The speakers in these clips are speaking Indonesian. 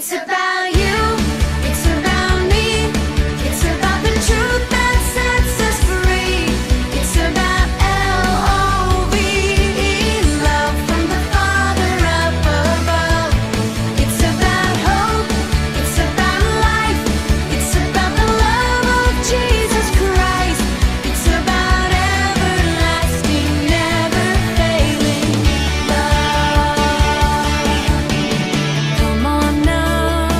It's about you, it's about me, it's about the truth that sets us free. It's about L-O-V-E, love from the Father up above. It's about hope, it's about life, it's about the love of Jesus Christ. It's about everlasting, never failing love. Come on now,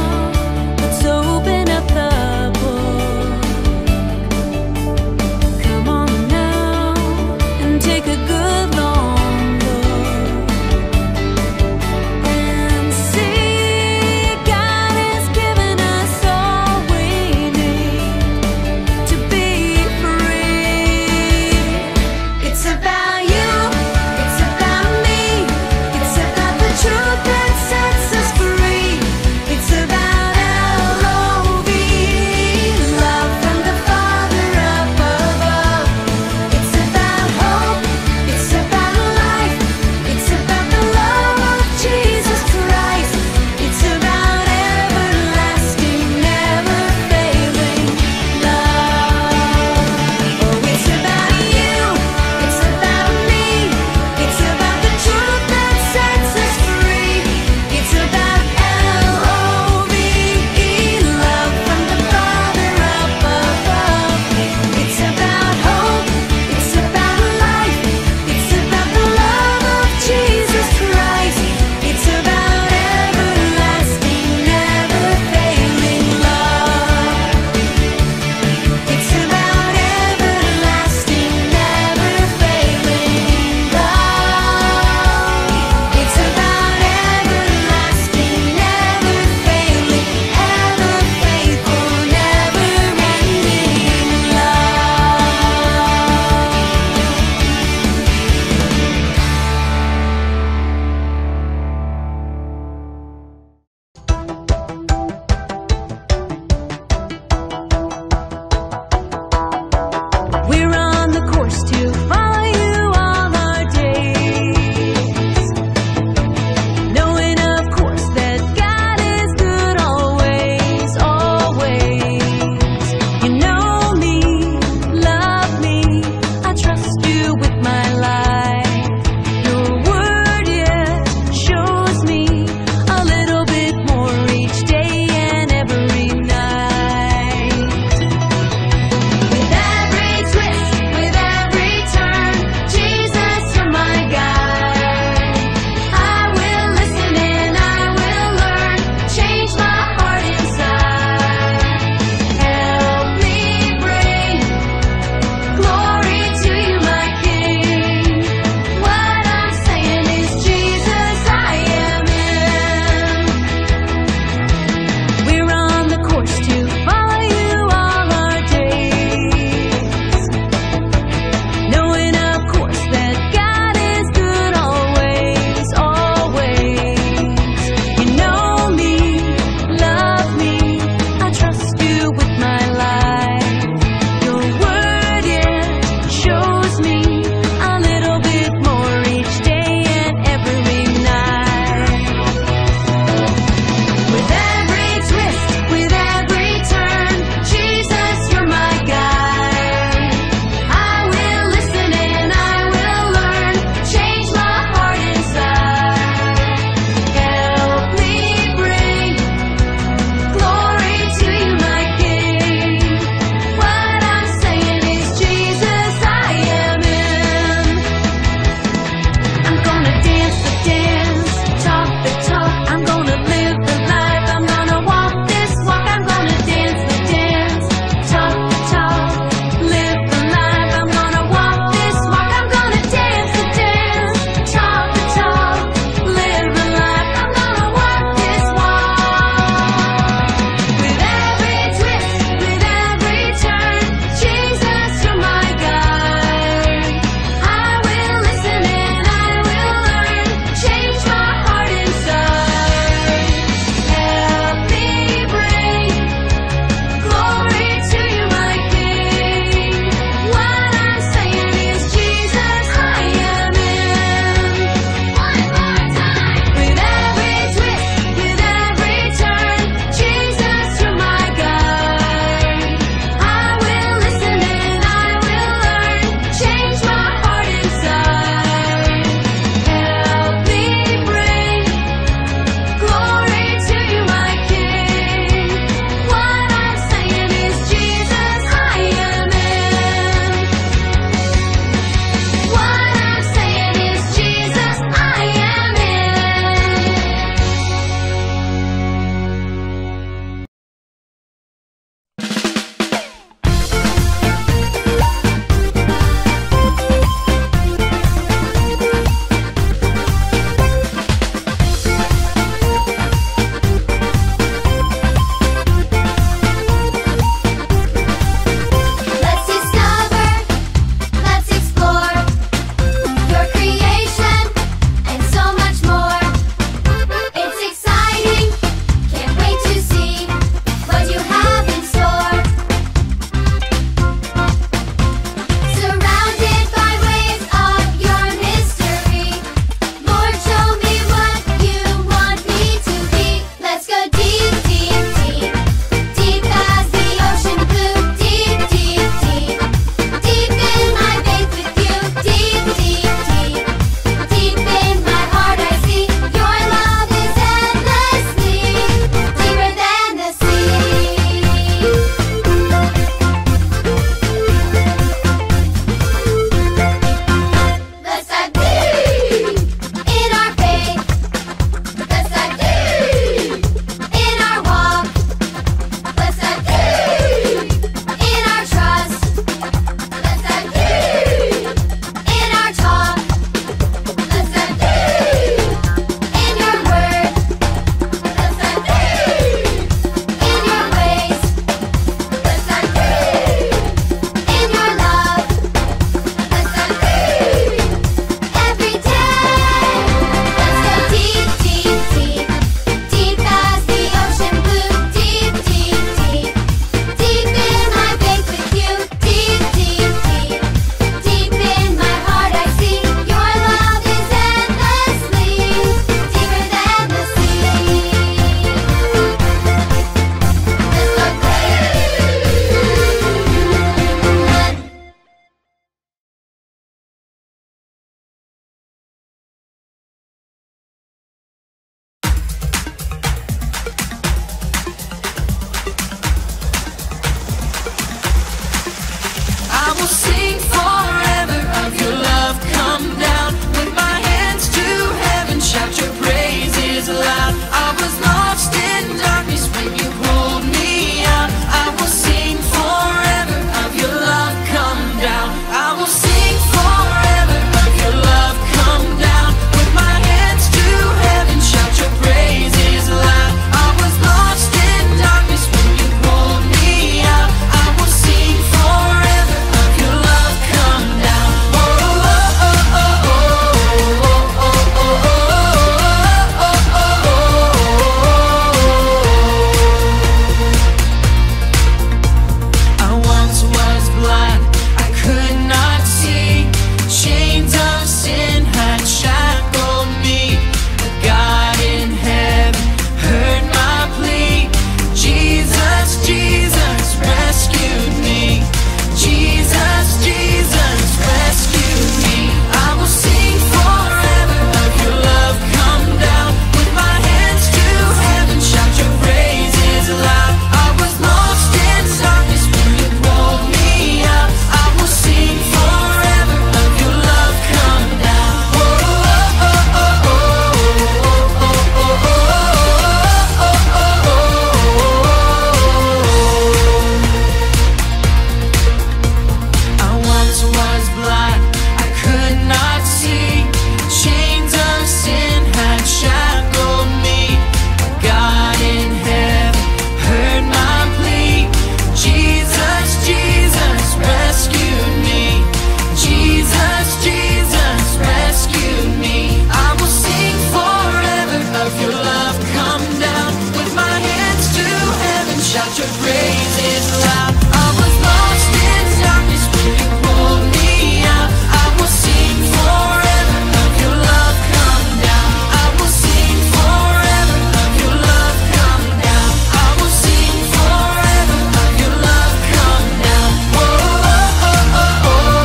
your love come down. With my hands to heaven, shout your praises loud. I was lost in darkness when you pulled me out. I will sing forever of your love come down. I will sing forever of your love come down. I will sing forever of your love come down. Oh, oh, oh, oh, oh,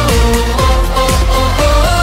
oh, oh, oh, oh.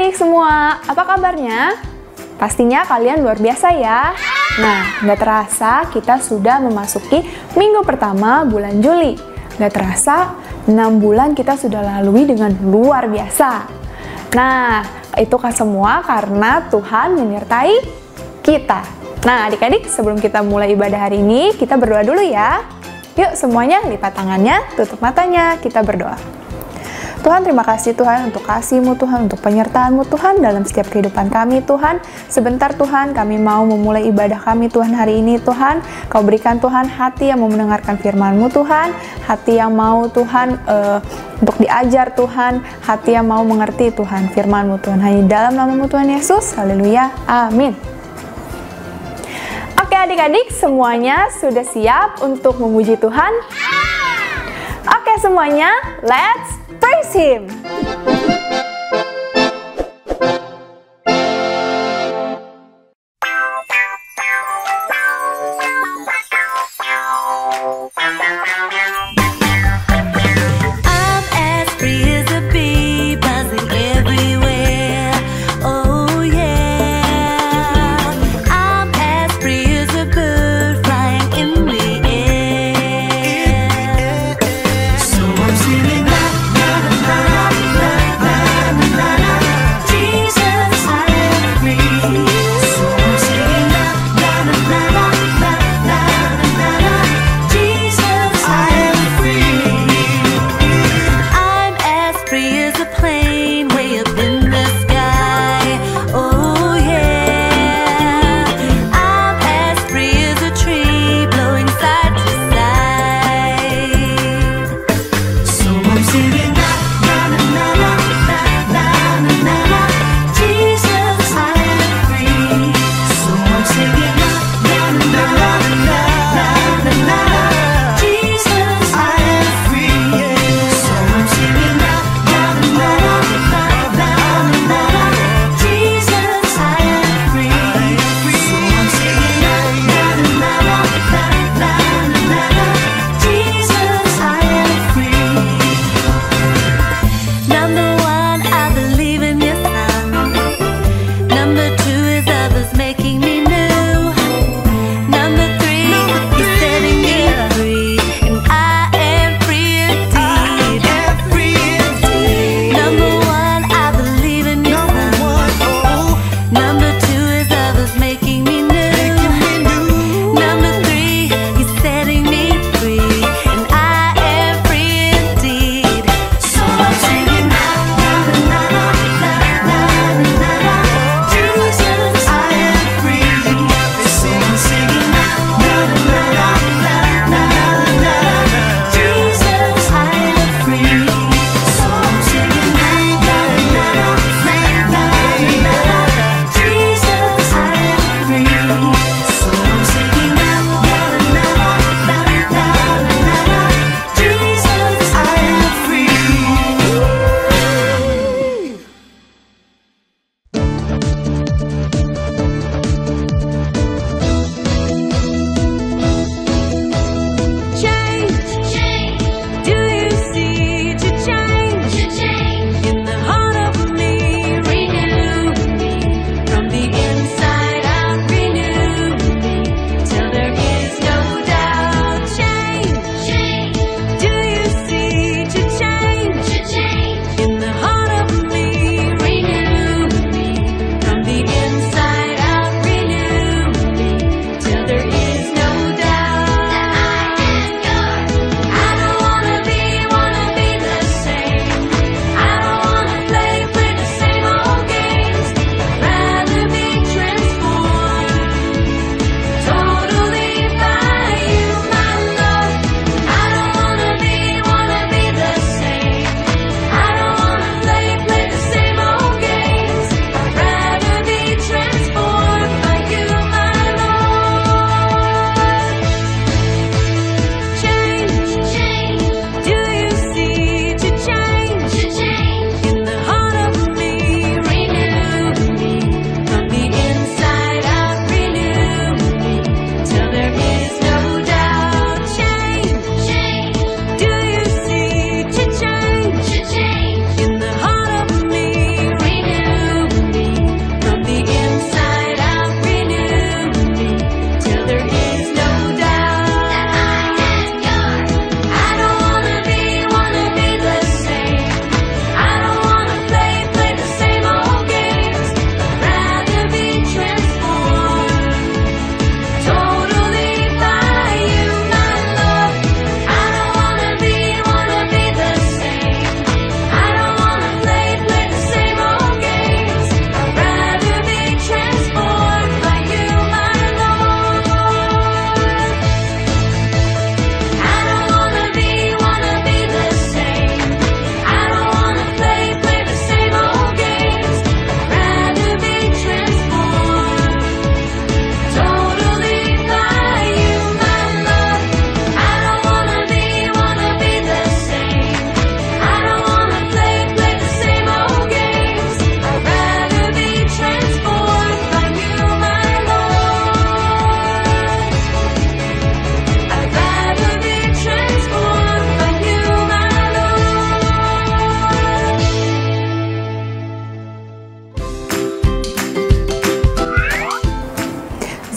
Semua, apa kabarnya? Pastinya kalian luar biasa ya. Nah, nggak terasa kita sudah memasuki minggu pertama bulan Juli. Nggak terasa 6 bulan kita sudah lalui dengan luar biasa. Nah, itu kan semua karena Tuhan menyertai kita. Nah, adik-adik, sebelum kita mulai ibadah hari ini, kita berdoa dulu ya. Yuk semuanya lipat tangannya, tutup matanya, kita berdoa. Tuhan, terima kasih Tuhan untuk kasih-Mu Tuhan, untuk penyertaan-Mu Tuhan dalam setiap kehidupan kami Tuhan. Sebentar Tuhan, kami mau memulai ibadah kami Tuhan hari ini Tuhan. Kau berikan Tuhan hati yang mau mendengarkan firman-Mu Tuhan, hati yang mau Tuhan untuk diajar Tuhan, hati yang mau mengerti Tuhan firman-Mu Tuhan. Hanya dalam nama-Mu Tuhan Yesus, haleluya, amin. Oke adik-adik, semuanya sudah siap untuk memuji Tuhan? Oke semuanya, let's praise Him. So I'm singing la la la la.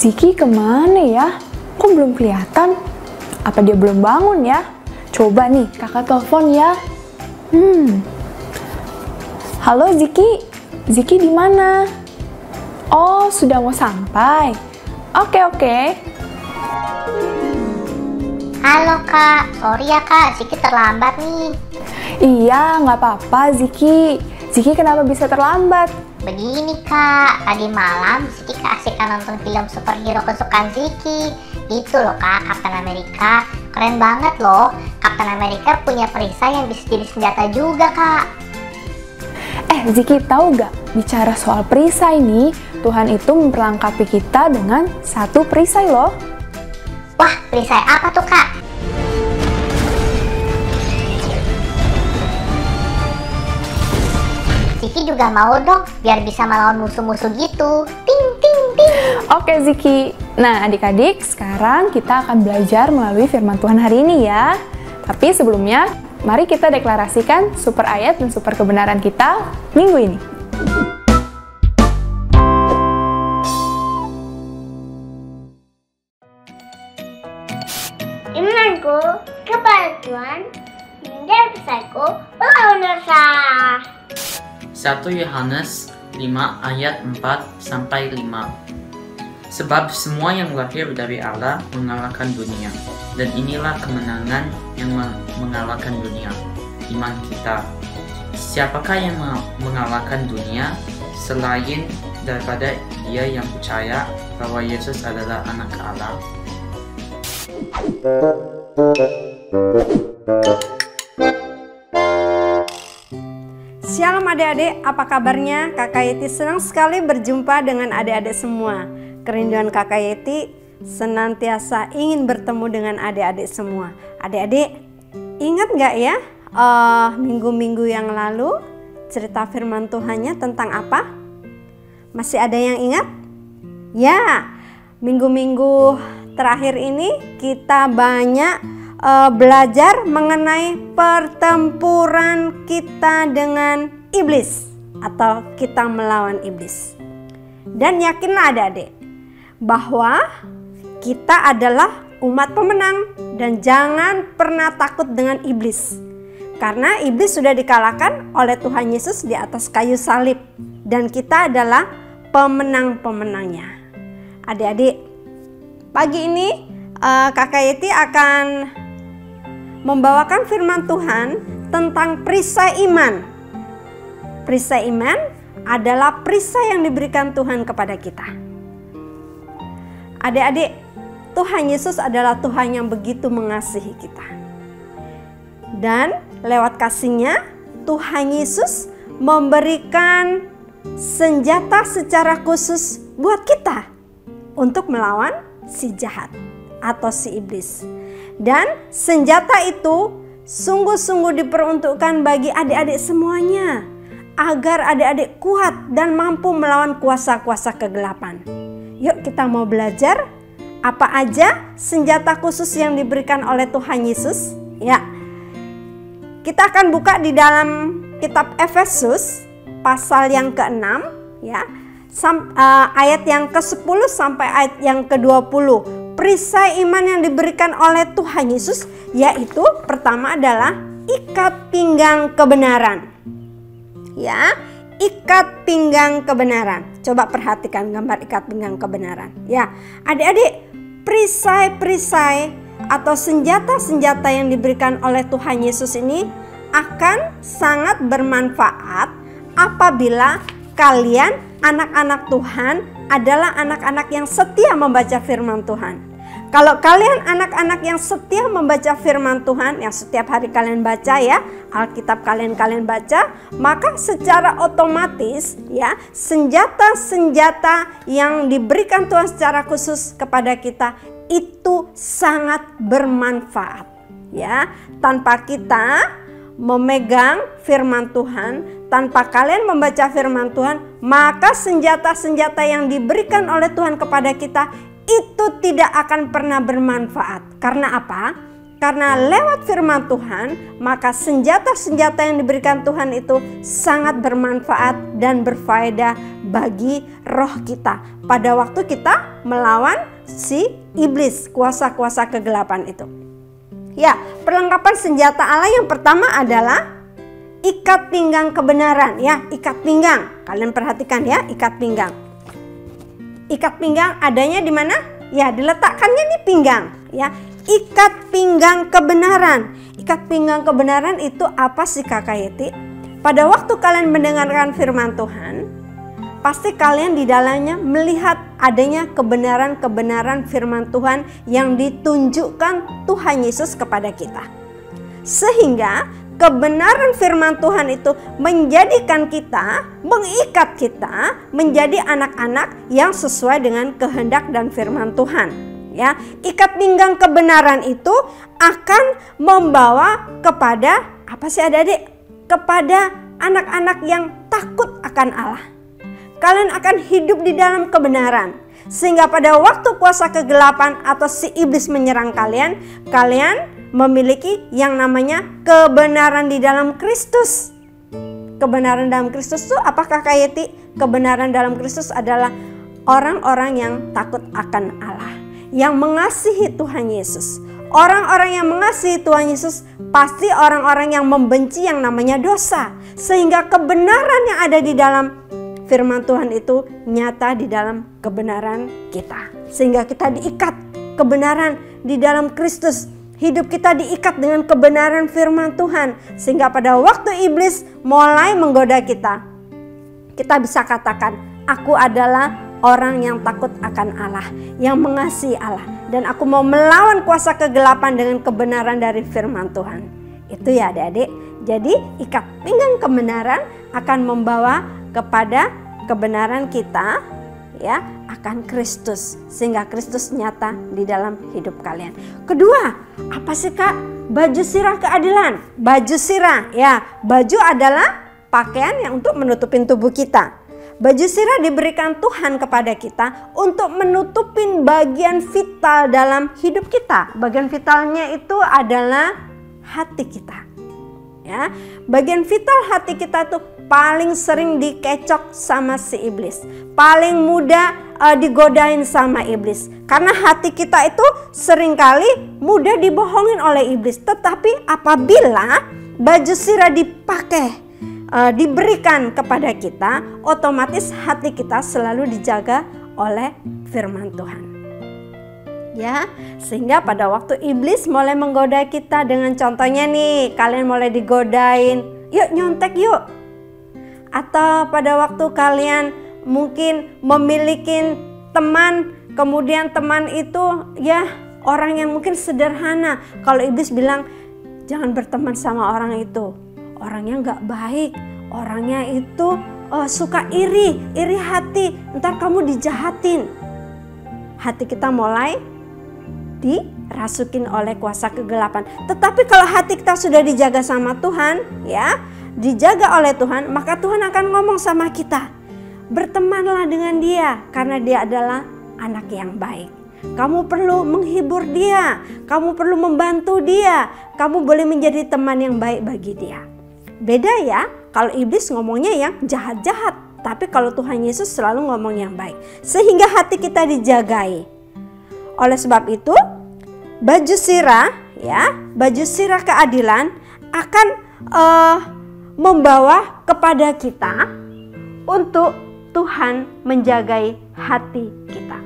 Ziki kemana ya? Kok belum kelihatan? Apa dia belum bangun ya? Coba nih, kakak telepon ya. Halo Ziki, Ziki di mana? Oh, sudah mau sampai. Oke. Halo kak, sorry ya kak, Ziki terlambat nih. Iya, nggak apa-apa Ziki. Ziki kenapa bisa terlambat? Begini kak, tadi malam Ziki keasikan nonton film superhero kesukaan Ziki. Itu loh kak, Captain America. Keren banget loh, Captain America punya perisai yang bisa jadi senjata juga kak. Ziki tahu gak? Bicara soal perisai nih, Tuhan itu memperlengkapi kita dengan satu perisai loh. Wah, perisai apa tuh kak? Ziki juga mau dong, biar bisa melawan musuh-musuh gitu. Ting ting ting. Oke Ziki, nah adik-adik sekarang kita akan belajar melalui firman Tuhan hari ini ya. Tapi sebelumnya, mari kita deklarasikan super ayat dan super kebenaran kita minggu ini. Imanku kepada Tuhan dan pesanku melawan dosa. 1 Yohanes 5 ayat 4 sampai 5. Sebab semua yang lahir dari Allah mengalahkan dunia, dan inilah kemenangan yang mengalahkan dunia, iman kita. Siapakah yang mengalahkan dunia selain daripada dia yang percaya bahwa Yesus adalah anak Allah? Shalom adik-adik, apa kabarnya? Kakak Yeti senang sekali berjumpa dengan adik-adik semua. Kerinduan Kakak Yeti senantiasa ingin bertemu dengan adik-adik semua. Adik-adik, ingat gak ya minggu-minggu yang lalu cerita firman Tuhannya tentang apa? Masih ada yang ingat? Ya, minggu-minggu terakhir ini kita banyak belajar mengenai pertempuran kita dengan iblis atau kita melawan iblis. Dan yakinlah adik-adik bahwa kita adalah umat pemenang dan jangan pernah takut dengan iblis. Karena iblis sudah dikalahkan oleh Tuhan Yesus di atas kayu salib dan kita adalah pemenang-pemenangnya. Adik-adik, pagi ini Kakak Yeti akan membawakan firman Tuhan tentang perisai iman. Perisai iman adalah perisai yang diberikan Tuhan kepada kita. Adik-adik, Tuhan Yesus adalah Tuhan yang begitu mengasihi kita. Dan lewat kasih-Nya, Tuhan Yesus memberikan senjata secara khusus buat kita untuk melawan si jahat atau si iblis. Dan senjata itu sungguh-sungguh diperuntukkan bagi adik-adik semuanya agar adik-adik kuat dan mampu melawan kuasa-kuasa kegelapan. Yuk kita mau belajar apa aja senjata khusus yang diberikan oleh Tuhan Yesus. Ya, kita akan buka di dalam kitab Efesus pasal yang ke-6 ya, ayat yang ke-10 sampai ayat yang ke-20. Perisai iman yang diberikan oleh Tuhan Yesus yaitu pertama adalah ikat pinggang kebenaran. Ya, ikat pinggang kebenaran. Coba perhatikan gambar ikat pinggang kebenaran. Ya, adik-adik, perisai-perisai atau senjata-senjata yang diberikan oleh Tuhan Yesus ini akan sangat bermanfaat apabila kalian anak-anak Tuhan adalah anak-anak yang setia membaca firman Tuhan. Kalau kalian anak-anak yang setia membaca firman Tuhan, yang setiap hari kalian baca ya, Alkitab kalian baca, maka secara otomatis ya, senjata-senjata yang diberikan Tuhan secara khusus kepada kita itu sangat bermanfaat ya. Tanpa kita memegang firman Tuhan, tanpa kalian membaca firman Tuhan, maka senjata-senjata yang diberikan oleh Tuhan kepada kita itu tidak akan pernah bermanfaat. Karena apa? Karena lewat firman Tuhan, maka senjata-senjata yang diberikan Tuhan itu sangat bermanfaat dan berfaedah bagi roh kita pada waktu kita melawan si iblis, kuasa-kuasa kegelapan itu. Ya, perlengkapan senjata Allah yang pertama adalah ikat pinggang kebenaran, ya, ikat pinggang. Kalian perhatikan ya, ikat pinggang. Ikat pinggang adanya di mana? Ya, diletakkannya di pinggang, ya. Ikat pinggang kebenaran. Ikat pinggang kebenaran itu apa sih Kakak Yeti? Pada waktu kalian mendengarkan firman Tuhan, pasti kalian di dalamnya melihat adanya kebenaran-kebenaran firman Tuhan yang ditunjukkan Tuhan Yesus kepada kita. Sehingga kebenaran firman Tuhan itu menjadikan kita, mengikat kita menjadi anak-anak yang sesuai dengan kehendak dan firman Tuhan. Ya, ikat pinggang kebenaran itu akan membawa kepada apa sih adik-adik? Kepada anak-anak yang takut akan Allah. Kalian akan hidup di dalam kebenaran. Sehingga pada waktu kuasa kegelapan atau si iblis menyerang kalian, kalian memiliki yang namanya kebenaran di dalam Kristus. Kebenaran dalam Kristus itu apakah Kak Yeti? Kebenaran dalam Kristus adalah orang-orang yang takut akan Allah, yang mengasihi Tuhan Yesus. Orang-orang yang mengasihi Tuhan Yesus pasti orang-orang yang membenci yang namanya dosa. Sehingga kebenaran yang ada di dalam firman Tuhan itu nyata di dalam kebenaran kita. Sehingga kita diikat kebenaran di dalam Kristus. Hidup kita diikat dengan kebenaran firman Tuhan. Sehingga pada waktu iblis mulai menggoda kita, kita bisa katakan, aku adalah orang yang takut akan Allah, yang mengasihi Allah. Dan aku mau melawan kuasa kegelapan dengan kebenaran dari firman Tuhan. Itu ya adik-adik. Jadi ikat pinggang kebenaran akan membawa kepada kebenaran kita, ya, akan Kristus. Sehingga Kristus nyata di dalam hidup kalian. Kedua, apa sih Kak? Baju sirah keadilan. Baju sirah, ya, baju adalah pakaian yang untuk menutupin tubuh kita. Baju sirah diberikan Tuhan kepada kita untuk menutupin bagian vital dalam hidup kita. Bagian vitalnya itu adalah hati kita. Ya, bagian vital hati kita tuh paling sering dikecok sama si iblis. Paling mudah digodain sama iblis. Karena hati kita itu seringkali mudah dibohongin oleh iblis. Tetapi apabila baju sirah dipakai, diberikan kepada kita, otomatis hati kita selalu dijaga oleh firman Tuhan. Ya, sehingga pada waktu iblis mulai menggoda kita dengan contohnya nih, kalian mulai digodain, yuk nyontek yuk. Atau pada waktu kalian mungkin memiliki teman, kemudian teman itu ya orang yang mungkin sederhana. Kalau iblis bilang jangan berteman sama orang itu, orangnya nggak baik, orangnya itu suka iri hati, ntar kamu dijahatin. Hati kita mulai dirasukin oleh kuasa kegelapan. Tetapi kalau hati kita sudah dijaga sama Tuhan, ya, dijaga oleh Tuhan, maka Tuhan akan ngomong sama kita, bertemanlah dengan dia karena dia adalah anak yang baik. Kamu perlu menghibur dia, kamu perlu membantu dia, kamu boleh menjadi teman yang baik bagi dia. Beda ya, kalau iblis ngomongnya yang jahat-jahat, tapi kalau Tuhan Yesus selalu ngomong yang baik. Sehingga hati kita dijagai. Oleh sebab itu, baju sirah, ya, baju sirah keadilan akan membawa kepada kita untuk Tuhan menjagai hati kita.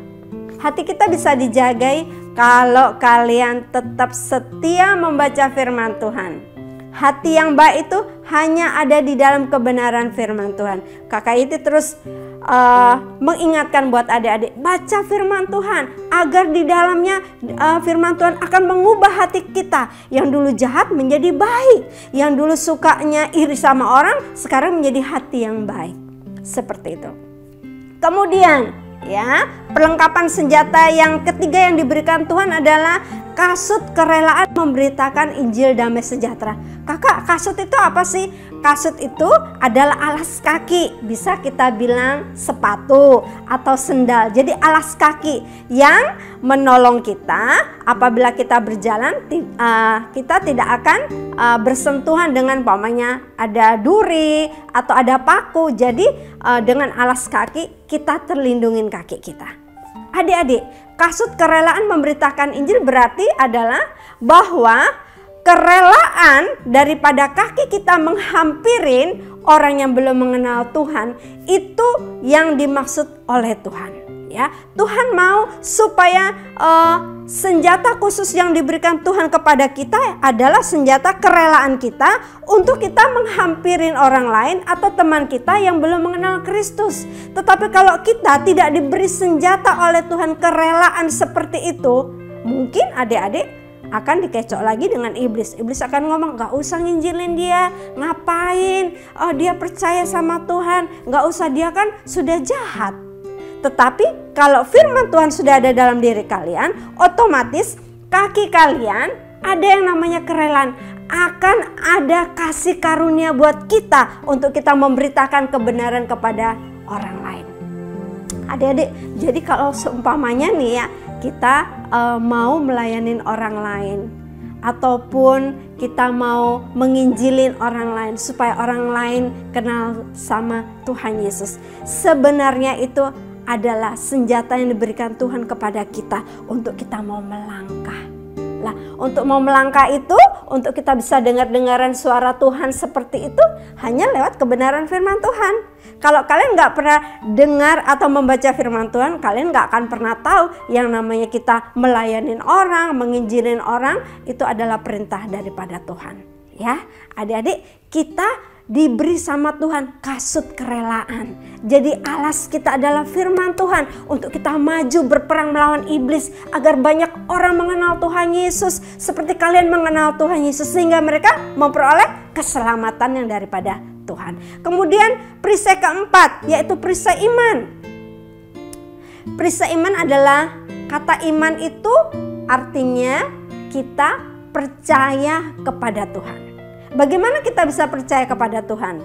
Hati kita bisa dijagai kalau kalian tetap setia membaca firman Tuhan. Hati yang baik itu hanya ada di dalam kebenaran firman Tuhan. Kakak itu terus mengingatkan buat adik-adik, baca firman Tuhan agar di dalamnya firman Tuhan akan mengubah hati kita yang dulu jahat menjadi baik, yang dulu sukanya iri sama orang sekarang menjadi hati yang baik. Seperti itu. Kemudian ya, perlengkapan senjata yang ketiga yang diberikan Tuhan adalah kasut kerelaan memberitakan Injil damai sejahtera. Kakak, kasut itu apa sih? Kasut itu adalah alas kaki, bisa kita bilang sepatu atau sendal. Jadi alas kaki yang menolong kita apabila kita berjalan, kita tidak akan bersentuhan dengan umpamanya ada duri atau ada paku. Jadi dengan alas kaki kita terlindungin kaki kita. Adik-adik, kasut kerelaan memberitakan Injil berarti adalah bahwa kerelaan daripada kaki kita menghampirin orang yang belum mengenal Tuhan, itu yang dimaksud oleh Tuhan. Ya, Tuhan mau supaya senjata khusus yang diberikan Tuhan kepada kita adalah senjata kerelaan kita untuk kita menghampirin orang lain atau teman kita yang belum mengenal Kristus. Tetapi kalau kita tidak diberi senjata oleh Tuhan kerelaan seperti itu, mungkin adik-adik akan dikecok lagi dengan iblis. Iblis akan ngomong, gak usah nginjilin dia, ngapain? Oh, dia percaya sama Tuhan, gak usah, dia kan sudah jahat. Tetapi kalau firman Tuhan sudah ada dalam diri kalian, otomatis kaki kalian ada yang namanya kerelaan. Akan ada kasih karunia buat kita untuk kita memberitakan kebenaran kepada orang lain. Adik-adik, jadi kalau seumpamanya nih ya, kita mau melayanin orang lain, ataupun kita mau menginjilin orang lain supaya orang lain kenal sama Tuhan Yesus, sebenarnya itu adalah senjata yang diberikan Tuhan kepada kita untuk kita mau melangkah. Lah, untuk mau melangkah itu, untuk kita bisa dengar-dengaran suara Tuhan seperti itu, hanya lewat kebenaran firman Tuhan. Kalau kalian nggak pernah dengar atau membaca firman Tuhan, kalian nggak akan pernah tahu yang namanya kita melayanin orang, menginjilin orang, itu adalah perintah daripada Tuhan. Ya, adik-adik, kita diberi sama Tuhan kasut kerelaan. Jadi alas kita adalah firman Tuhan untuk kita maju berperang melawan iblis agar banyak orang mengenal Tuhan Yesus seperti kalian mengenal Tuhan Yesus, sehingga mereka memperoleh keselamatan yang daripada Tuhan. Kemudian perisai keempat yaitu perisai iman. Perisai iman adalah, kata iman itu artinya kita percaya kepada Tuhan. Bagaimana kita bisa percaya kepada Tuhan?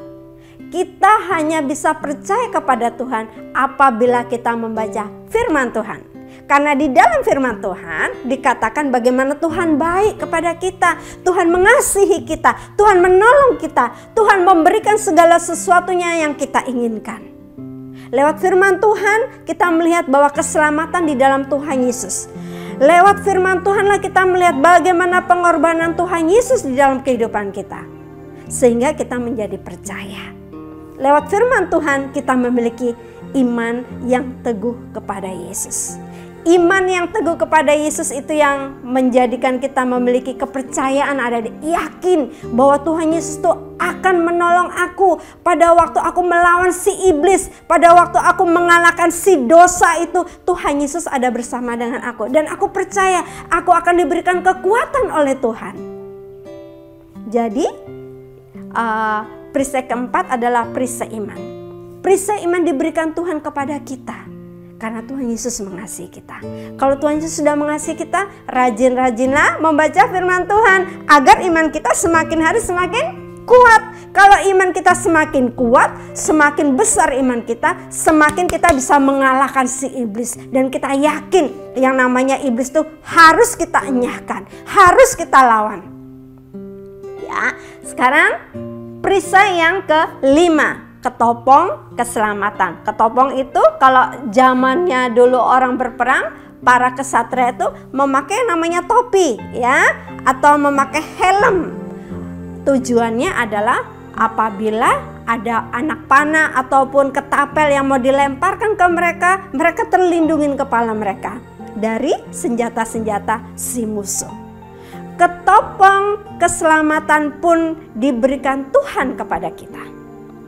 Kita hanya bisa percaya kepada Tuhan apabila kita membaca firman Tuhan. Karena di dalam firman Tuhan dikatakan bagaimana Tuhan baik kepada kita. Tuhan mengasihi kita, Tuhan menolong kita, Tuhan memberikan segala sesuatunya yang kita inginkan. Lewat firman Tuhan kita melihat bahwa keselamatan di dalam Tuhan Yesus. Lewat firman Tuhanlah kita melihat bagaimana pengorbanan Tuhan Yesus di dalam kehidupan kita. Sehingga kita menjadi percaya. Lewat firman Tuhan kita memiliki iman yang teguh kepada Yesus. Iman yang teguh kepada Yesus itu yang menjadikan kita memiliki kepercayaan, ada yakin bahwa Tuhan Yesus itu akan menolong aku pada waktu aku melawan si iblis, pada waktu aku mengalahkan si dosa itu. Tuhan Yesus ada bersama dengan aku dan aku percaya aku akan diberikan kekuatan oleh Tuhan. Jadi perisai keempat adalah perisai iman. Perisai iman diberikan Tuhan kepada kita karena Tuhan Yesus mengasihi kita. Kalau Tuhan Yesus sudah mengasihi kita, rajin-rajinlah membaca firman Tuhan agar iman kita semakin hari semakin kuat. Kalau iman kita semakin kuat, semakin besar iman kita, semakin kita bisa mengalahkan si iblis. Dan kita yakin yang namanya iblis itu harus kita enyahkan, harus kita lawan. Ya, sekarang perisai yang kelima, ketopong keselamatan. Ketopong itu kalau zamannya dulu orang berperang, para kesatria itu memakai namanya topi ya, atau memakai helm. Tujuannya adalah apabila ada anak panah ataupun ketapel yang mau dilemparkan ke mereka, mereka terlindungin kepala mereka dari senjata-senjata si musuh. Ketopong keselamatan pun diberikan Tuhan kepada kita.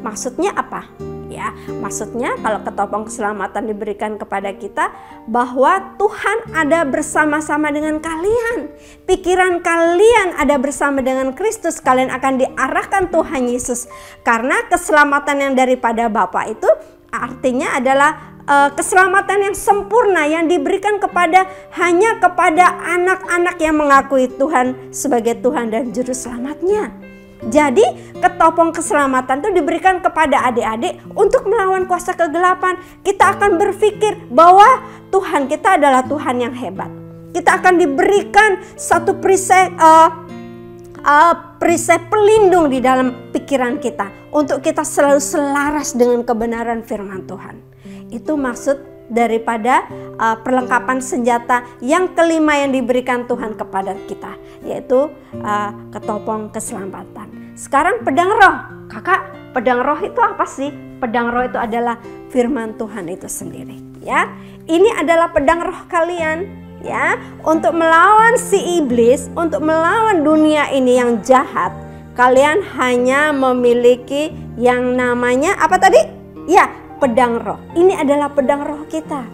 Maksudnya apa? Ya, maksudnya kalau ketopong keselamatan diberikan kepada kita, bahwa Tuhan ada bersama-sama dengan kalian. Pikiran kalian ada bersama dengan Kristus, kalian akan diarahkan Tuhan Yesus. Karena keselamatan yang daripada Bapa itu artinya adalah keselamatan yang sempurna yang diberikan hanya kepada anak-anak yang mengakui Tuhan sebagai Tuhan dan Juru Selamatnya. Jadi ketopong keselamatan itu diberikan kepada adik-adik untuk melawan kuasa kegelapan. Kita akan berpikir bahwa Tuhan kita adalah Tuhan yang hebat. Kita akan diberikan satu perisai pelindung di dalam pikiran kita untuk kita selalu selaras dengan kebenaran firman Tuhan. Itu maksud daripada perlengkapan senjata yang kelima yang diberikan Tuhan kepada kita, yaitu ketopong keselamatan. Sekarang pedang roh. Kakak, pedang roh itu apa sih? Pedang roh itu adalah firman Tuhan itu sendiri, ya. Ini adalah pedang roh kalian, ya, untuk melawan si iblis, untuk melawan dunia ini yang jahat. Kalian hanya memiliki yang namanya apa tadi? Ya, pedang roh. Ini adalah pedang roh kita.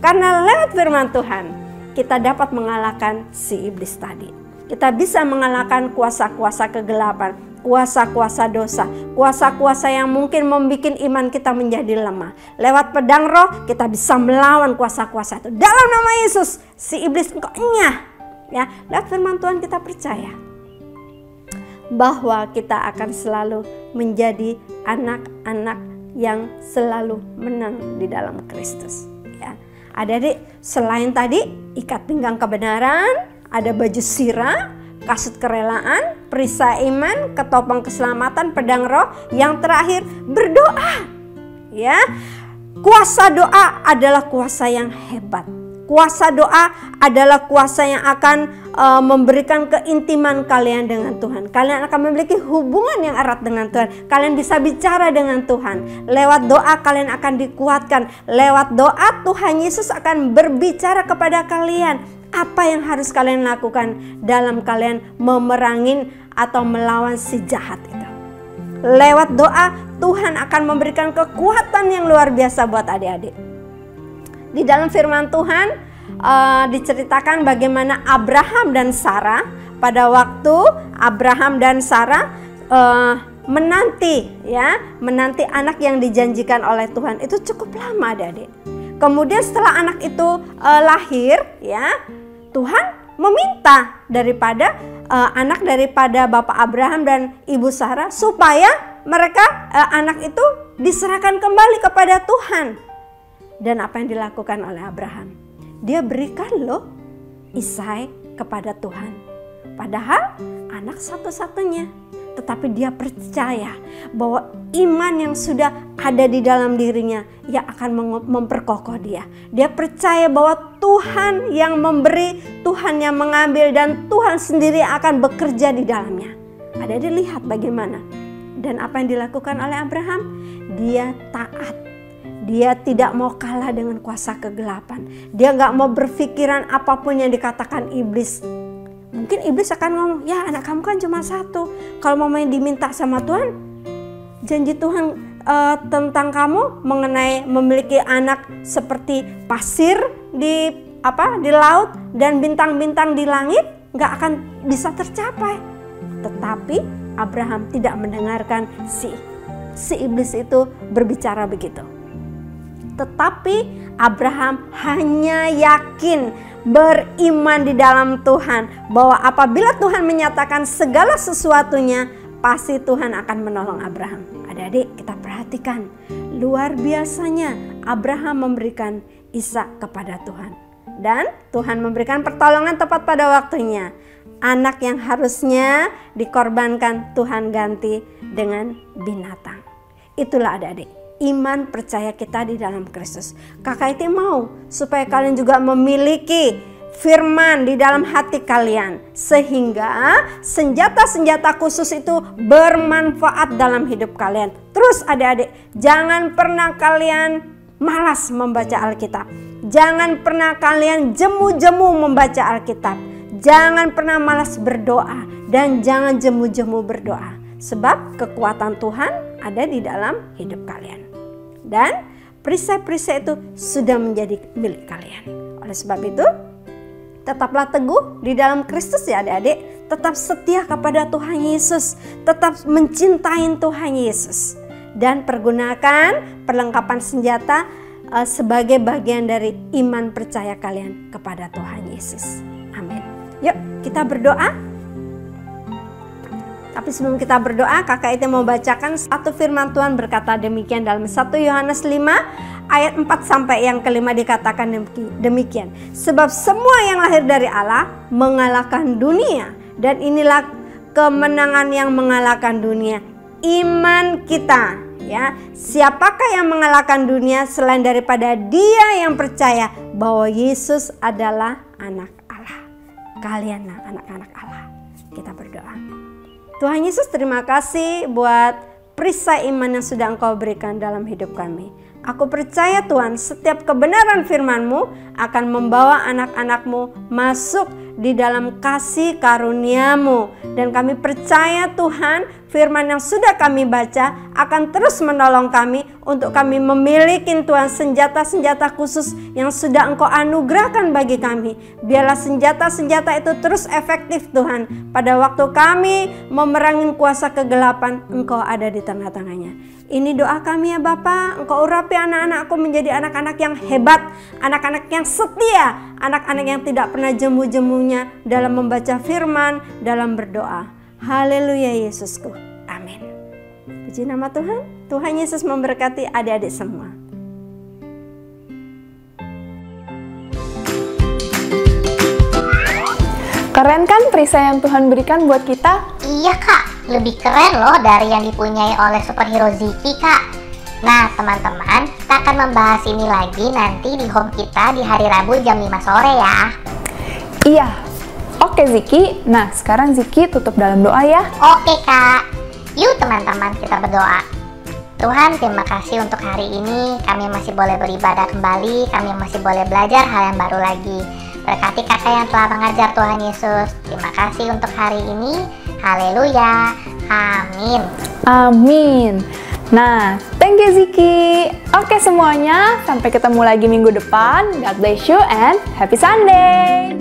Karena lewat firman Tuhan kita dapat mengalahkan si iblis tadi. Kita bisa mengalahkan kuasa-kuasa kegelapan, kuasa-kuasa dosa, kuasa-kuasa yang mungkin membuat iman kita menjadi lemah. Lewat pedang roh kita bisa melawan kuasa-kuasa itu. Dalam nama Yesus, si iblis engkau enyah. Ya, lewat firman Tuhan kita percaya bahwa kita akan selalu menjadi anak-anak yang selalu menang di dalam Kristus. Ya. Adik-adik, selain tadi ikat pinggang kebenaran, ada baju sirah, kasut kerelaan, perisai iman, ketopong keselamatan, pedang roh, yang terakhir berdoa. Ya, kuasa doa adalah kuasa yang hebat. Kuasa doa adalah kuasa yang akan memberikan keintiman kalian dengan Tuhan. Kalian akan memiliki hubungan yang erat dengan Tuhan. Kalian bisa bicara dengan Tuhan. Lewat doa kalian akan dikuatkan. Lewat doa Tuhan Yesus akan berbicara kepada kalian. Apa yang harus kalian lakukan dalam kalian memerangin atau melawan si jahat itu. Lewat doa Tuhan akan memberikan kekuatan yang luar biasa buat adik-adik. Di dalam firman Tuhan diceritakan bagaimana Abraham dan Sarah, pada waktu Abraham dan Sarah menanti anak yang dijanjikan oleh Tuhan itu cukup lama adik-adik. Kemudian setelah anak itu lahir, ya, Tuhan meminta daripada anak daripada Bapak Abraham dan Ibu Sarah supaya anak itu diserahkan kembali kepada Tuhan. Dan apa yang dilakukan oleh Abraham? Dia berikan loh Ishak kepada Tuhan. Padahal anak satu-satunya. Tetapi dia percaya bahwa iman yang sudah ada di dalam dirinya yang akan memperkokoh dia. Dia percaya bahwa Tuhan yang memberi, Tuhan yang mengambil, dan Tuhan sendiri akan bekerja di dalamnya. Ada dilihat bagaimana. Dan apa yang dilakukan oleh Abraham? Dia taat. Dia tidak mau kalah dengan kuasa kegelapan. Dia gak mau berpikiran apapun yang dikatakan iblis. Mungkin iblis akan ngomong, ya anak kamu kan cuma satu. Kalau mau main diminta sama Tuhan, janji Tuhan tentang kamu mengenai memiliki anak seperti pasir di laut dan bintang-bintang di langit gak akan bisa tercapai. Tetapi Abraham tidak mendengarkan si iblis itu berbicara begitu. Tetapi Abraham hanya yakin, beriman di dalam Tuhan, bahwa apabila Tuhan menyatakan segala sesuatunya, pasti Tuhan akan menolong Abraham. Adik-adik, kita perhatikan, luar biasanya Abraham memberikan Ishak kepada Tuhan. Dan Tuhan memberikan pertolongan tepat pada waktunya. Anak yang harusnya dikorbankan, Tuhan ganti dengan binatang. Itulah adik-adik, iman percaya kita di dalam Kristus. Kakak itu mau supaya kalian juga memiliki firman di dalam hati kalian, sehingga senjata-senjata khusus itu bermanfaat dalam hidup kalian. Terus adik-adik, jangan pernah kalian malas membaca Alkitab. Jangan pernah kalian jemu-jemu membaca Alkitab. Jangan pernah malas berdoa dan jangan jemu-jemu berdoa. Sebab kekuatan Tuhan ada di dalam hidup kalian. Dan perisai-perisai itu sudah menjadi milik kalian. Oleh sebab itu, tetaplah teguh di dalam Kristus ya adik-adik. Tetap setia kepada Tuhan Yesus. Tetap mencintai Tuhan Yesus. Dan pergunakan perlengkapan senjata sebagai bagian dari iman percaya kalian kepada Tuhan Yesus. Amin. Yuk kita berdoa. Tapi sebelum kita berdoa, Kakak Iti mau bacakan satu firman Tuhan berkata demikian dalam 1 Yohanes 5 ayat 4 sampai yang kelima dikatakan demikian. Sebab semua yang lahir dari Allah mengalahkan dunia, dan inilah kemenangan yang mengalahkan dunia, iman kita. Ya, siapakah yang mengalahkan dunia selain daripada dia yang percaya bahwa Yesus adalah anak Allah. Kalianlah anak-anak Allah. Kita berdoa. Tuhan Yesus, terima kasih buat perisai iman yang sudah Engkau berikan dalam hidup kami. Aku percaya Tuhan, setiap kebenaran firman-Mu akan membawa anak-anak-Mu masuk di dalam kasih karunia-Mu. Dan kami percaya Tuhan, firman yang sudah kami baca akan terus menolong kami untuk kami memiliki Tuhan senjata-senjata khusus yang sudah Engkau anugerahkan bagi kami. Biarlah senjata-senjata itu terus efektif Tuhan. Pada waktu kami memerangi kuasa kegelapan, Engkau ada di tengah-tengahnya. Ini doa kami ya Bapa, Engkau urapi anak-anakku menjadi anak-anak yang hebat, anak-anak yang setia, anak-anak yang tidak pernah jemu-jemunya dalam membaca firman, dalam berdoa. Haleluya Yesusku, amin. Puji nama Tuhan. Tuhan Yesus memberkati adik-adik semua. Keren kan perisai yang Tuhan berikan buat kita? Iya kak, lebih keren loh dari yang dipunyai oleh superhero Ziki kak. Nah teman-teman, kita akan membahas ini lagi nanti di home kita di hari Rabu jam 5 sore ya. Iya. Oke Ziki, nah sekarang Ziki tutup dalam doa ya. Oke kak, yuk teman-teman kita berdoa. Tuhan, terima kasih untuk hari ini. Kami masih boleh beribadah kembali, kami masih boleh belajar hal yang baru lagi. Berkati kakak yang telah mengajar Tuhan Yesus. Terima kasih untuk hari ini. Haleluya. Amin. Amin. Nah, thank you Ziki. Oke semuanya, sampai ketemu lagi minggu depan. God bless you and happy Sunday.